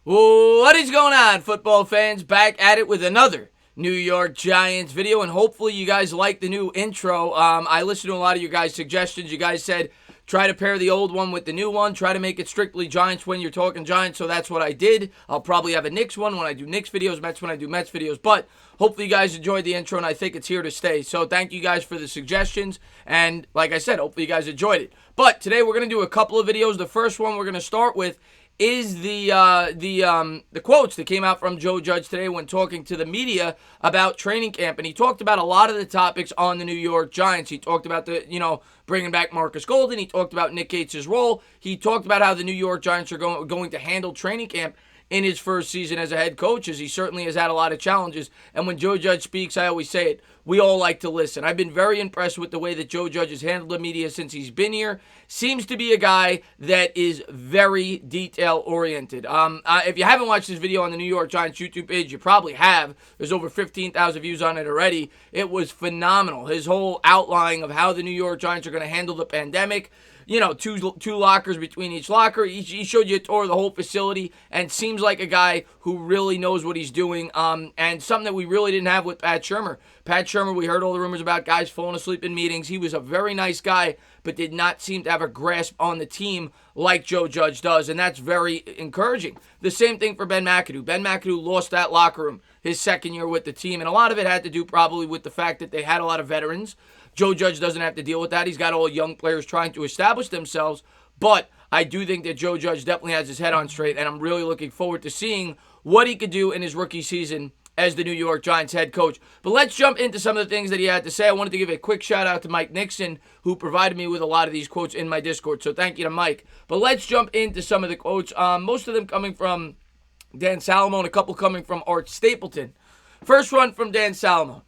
What is going on, football fans? Back at it with another New York Giants video, and hopefully you guys like the new intro. I listened to a lot of your guys' suggestions. You guys said try to pair the old one with the new one. Try to make it strictly Giants when you're talking Giants, so that's what I did. I'll probably have a Knicks one when I do Knicks videos, Mets when I do Mets videos, but hopefully you guys enjoyed the intro, and I think it's here to stay. So thank you guys for the suggestions, and like I said, hopefully you guys enjoyed it. But today we're going to do a couple of videos. The first one we're going to start with is the quotes that came out from Joe Judge today when talking to the media about training camp, and he talked about a lot of the topics on the New York Giants. He talked about bringing back Markus Golden. He talked about Nick Gates' role. He talked about how the New York Giants are going to handle training camp in his first season as a head coach, as he certainly has had a lot of challenges. And when Joe Judge speaks, I always say it, we all like to listen. I've been very impressed with the way that Joe Judge has handled the media since he's been here. Seems to be a guy that is very detail-oriented. If you haven't watched this video on the New York Giants YouTube page, you probably have. There's over 15,000 views on it already. It was phenomenal. His whole outline of how the New York Giants are going to handle the pandemic. Two lockers between each locker. He showed you a tour of the whole facility and seems like a guy who really knows what he's doing, and something that we really didn't have with Pat Shurmur. Pat Shurmur, we heard all the rumors about guys falling asleep in meetings. He was a very nice guy, but did not seem to have a grasp on the team like Joe Judge does, and that's very encouraging. The same thing for Ben McAdoo. Ben McAdoo lost that locker room his second year with the team, and a lot of it had to do probably with the fact that they had a lot of veterans. Joe Judge doesn't have to deal with that. He's got all young players trying to establish themselves. But I do think that Joe Judge definitely has his head on straight, and I'm really looking forward to seeing what he could do in his rookie season as the New York Giants head coach. But let's jump into some of the things that he had to say. I wanted to give a quick shout out to Mike Nixon, who provided me with a lot of these quotes in my Discord. So thank you to Mike. But let's jump into some of the quotes. Most of them coming from Dan Salomon, a couple coming from Art Stapleton. First one from Dan Salomon.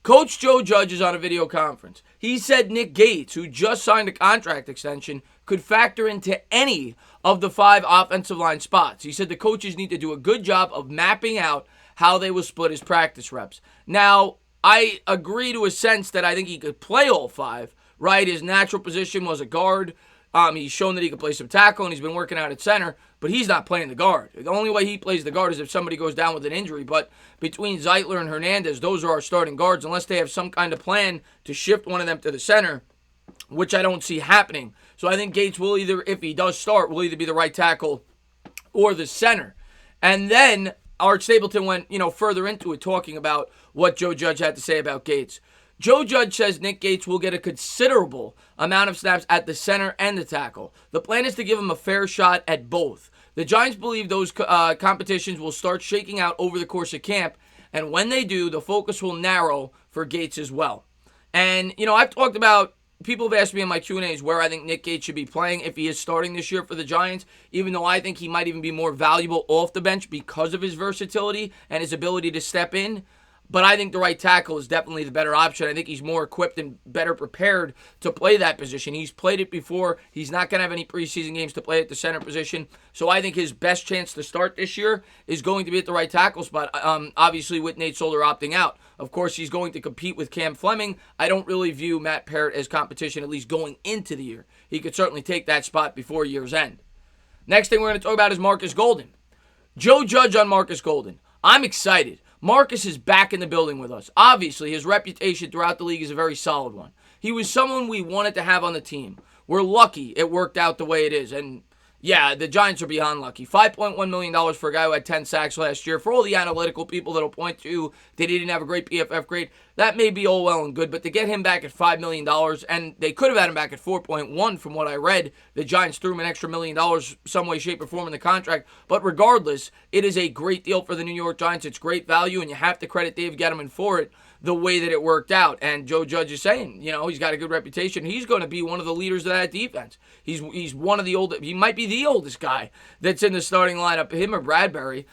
Coach Joe Judge is on a video conference. He said Nick Gates, who just signed a contract extension, could factor into any of the 5 offensive line spots. He said the coaches need to do a good job of mapping out how they will split his practice reps. Now, I agree to a sense that I think he could play all 5, right? His natural position was a guard. He's shown that he can play some tackle, and he's been working out at center, but he's not playing the guard. The only way he plays the guard is if somebody goes down with an injury, but between Zeitler and Hernandez, those are our starting guards, unless they have some kind of plan to shift one of them to the center, which I don't see happening. So I think Gates will either, if he does start, will either be the right tackle or the center. And then Art Stapleton went, further into it, talking about what Joe Judge had to say about Gates. Joe Judge says Nick Gates will get a considerable amount of snaps at the center and the tackle. The plan is to give him a fair shot at both. The Giants believe those competitions will start shaking out over the course of camp, and when they do, the focus will narrow for Gates as well. And, I've talked about, people have asked me in my Q&As where I think Nick Gates should be playing if he is starting this year for the Giants, even though I think he might even be more valuable off the bench because of his versatility and his ability to step in. But I think the right tackle is definitely the better option. I think he's more equipped and better prepared to play that position. He's played it before. He's not going to have any preseason games to play at the center position. So I think his best chance to start this year is going to be at the right tackle spot, obviously with Nate Solder opting out. Of course, he's going to compete with Cam Fleming. I don't really view Matt Parrott as competition, at least going into the year. He could certainly take that spot before year's end. Next thing we're going to talk about is Markus Golden. Joe Judge on Markus Golden. I'm excited. Markus is back in the building with us. Obviously, his reputation throughout the league is a very solid one. He was someone we wanted to have on the team. We're lucky it worked out the way it is. And yeah, the Giants are beyond lucky. $5.1 million for a guy who had 10 sacks last year. For all the analytical people that'll point to that he didn't have a great PFF grade, that may be all well and good, but to get him back at $5 million, and they could have had him back at 4.1 from what I read, the Giants threw him an extra $1 million some way, shape, or form in the contract. But regardless, it is a great deal for the New York Giants. It's great value, and you have to credit Dave Gettleman for it, the way that it worked out. And Joe Judge is saying, he's got a good reputation. He's going to be one of the leaders of that defense. He's one of the oldest, he might be the oldest guy that's in the starting lineup, him or Bradbury,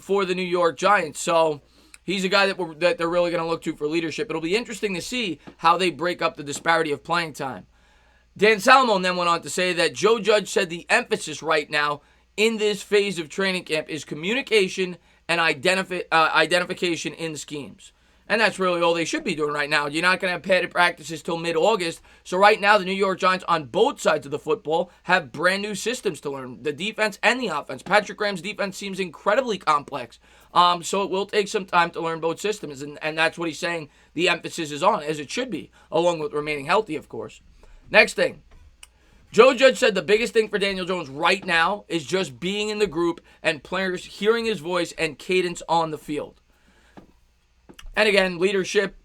for the New York Giants. So he's a guy that they're really going to look to for leadership. It'll be interesting to see how they break up the disparity of playing time. Dan Salomon then went on to say that Joe Judge said the emphasis right now in this phase of training camp is communication and identification in the schemes. And that's really all they should be doing right now. You're not going to have padded practices till mid-August. So right now, the New York Giants on both sides of the football have brand new systems to learn, the defense and the offense. Patrick Graham's defense seems incredibly complex. So it will take some time to learn both systems. And that's what he's saying the emphasis is on, as it should be, along with remaining healthy, of course. Next thing. Joe Judge said the biggest thing for Daniel Jones right now is just being in the group and players hearing his voice and cadence on the field. And again, leadership,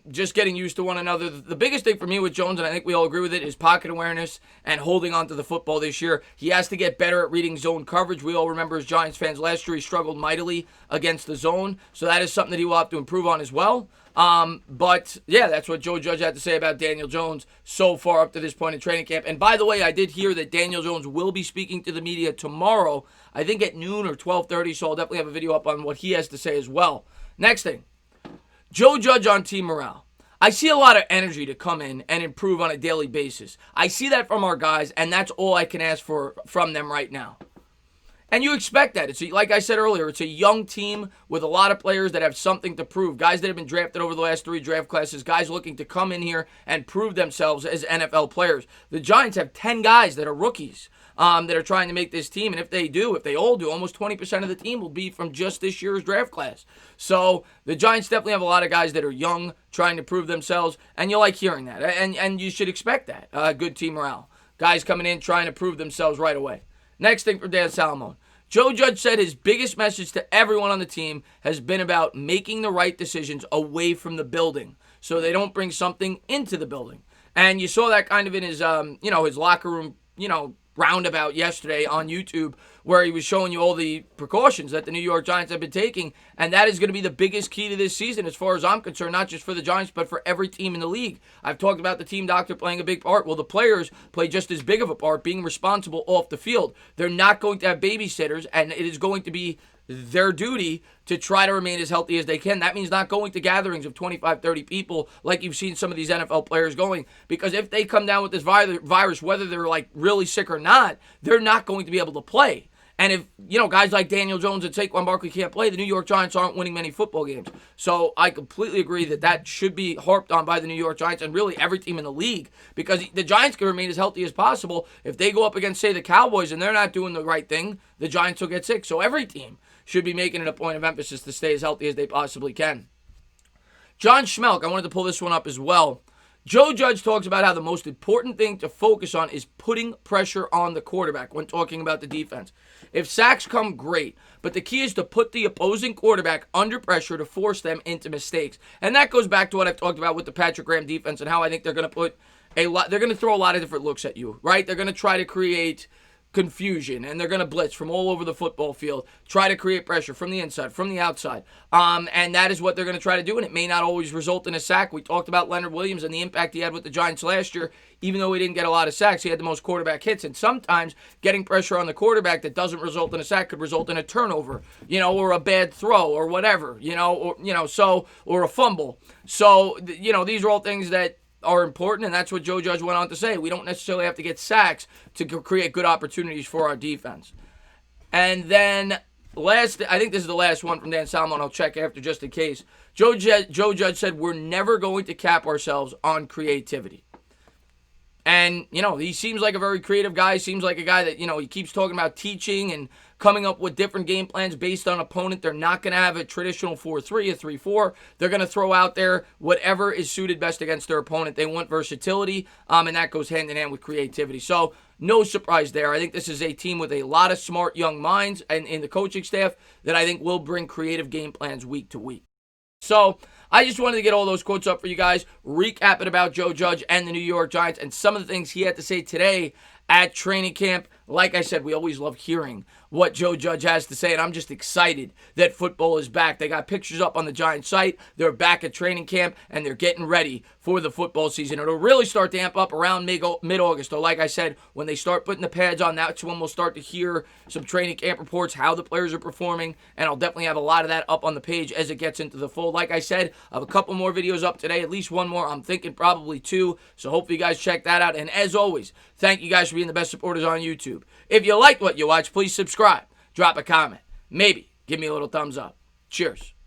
just getting used to one another. The biggest thing for me with Jones, and I think we all agree with it, is pocket awareness and holding on to the football this year. He has to get better at reading zone coverage. We all remember as Giants fans last year, he struggled mightily against the zone. So that is something that he will have to improve on as well. But yeah, that's what Joe Judge had to say about Daniel Jones so far up to this point in training camp. And by the way, I did hear that Daniel Jones will be speaking to the media tomorrow, I think at noon or 12:30. So I'll definitely have a video up on what he has to say as well. Next thing. Joe Judge on team morale. I see a lot of energy to come in and improve on a daily basis. I see that from our guys, and that's all I can ask for from them right now. And you expect that. It's like I said earlier, it's a young team with a lot of players that have something to prove. Guys that have been drafted over the last 3 draft classes, guys looking to come in here and prove themselves as NFL players. The Giants have 10 guys that are rookies that are trying to make this team. And if they all do, almost 20% of the team will be from just this year's draft class. So the Giants definitely have a lot of guys that are young, trying to prove themselves. And you like hearing that. And you should expect that. Good team morale. Guys coming in, trying to prove themselves right away. Next thing for Dan Salomone. Joe Judge said his biggest message to everyone on the team has been about making the right decisions away from the building so they don't bring something into the building. And you saw that kind of in his, his locker room, roundabout yesterday on YouTube where he was showing you all the precautions that the New York Giants have been taking. And that is going to be the biggest key to this season as far as I'm concerned, not just for the Giants, but for every team in the league. I've talked about the team doctor playing a big part. Well, the players play just as big of a part, being responsible off the field. They're not going to have babysitters, and it is going to be their duty to try to remain as healthy as they can. That means not going to gatherings of 25, 30 people like you've seen some of these NFL players going. Because if they come down with this virus, whether they're like really sick or not, they're not going to be able to play. And if, guys like Daniel Jones and Saquon Barkley can't play, the New York Giants aren't winning many football games. So I completely agree that should be harped on by the New York Giants and really every team in the league, because the Giants can remain as healthy as possible. If they go up against, say, the Cowboys and they're not doing the right thing, the Giants will get sick. So every team should be making it a point of emphasis to stay as healthy as they possibly can. John Schmelk, I wanted to pull this one up as well. Joe Judge talks about how the most important thing to focus on is putting pressure on the quarterback when talking about the defense. If sacks come, great, but the key is to put the opposing quarterback under pressure to force them into mistakes. And that goes back to what I've talked about with the Patrick Graham defense and how I think they're going to throw a lot of different looks at you, right? They're going to try to create confusion, and they're going to blitz from all over the football field, try to create pressure from the inside, from the outside, and that is what they're going to try to do, and it may not always result in a sack. We talked about Leonard Williams and the impact he had with the Giants last year. Even though he didn't get a lot of sacks, he had the most quarterback hits, and sometimes getting pressure on the quarterback that doesn't result in a sack could result in a turnover, or a bad throw, or whatever, or a fumble. So, these are all things that are important, and that's what Joe Judge went on to say. We don't necessarily have to get sacks to create good opportunities for our defense. And then I think this is the last one from Dan Salomone. I'll check after just in case. Joe Judge said we're never going to cap ourselves on creativity. And, he seems like a very creative guy. He seems like a guy that, he keeps talking about teaching and coming up with different game plans based on opponent. They're not going to have a traditional 4-3, a 3-4. They're going to throw out there whatever is suited best against their opponent. They want versatility, and that goes hand in hand with creativity. So no surprise there. I think this is a team with a lot of smart young minds and in the coaching staff that I think will bring creative game plans week to week. So I just wanted to get all those quotes up for you guys, recap it about Joe Judge and the New York Giants and some of the things he had to say today at training camp. Like I said, we always love hearing what Joe Judge has to say, and I'm just excited that football is back. They got pictures up on the Giants site. They're back at training camp, and they're getting ready for the football season. It'll really start to amp up around mid-August. So like I said, when they start putting the pads on, that's when we'll start to hear some training camp reports, how the players are performing, and I'll definitely have a lot of that up on the page as it gets into the fold. Like I said, I have a couple more videos up today, at least one more. I'm thinking probably 2, so hopefully you guys check that out. And as always, thank you guys for being the best supporters on YouTube. If you liked what you watched, please subscribe, drop a comment, maybe give me a little thumbs up. Cheers.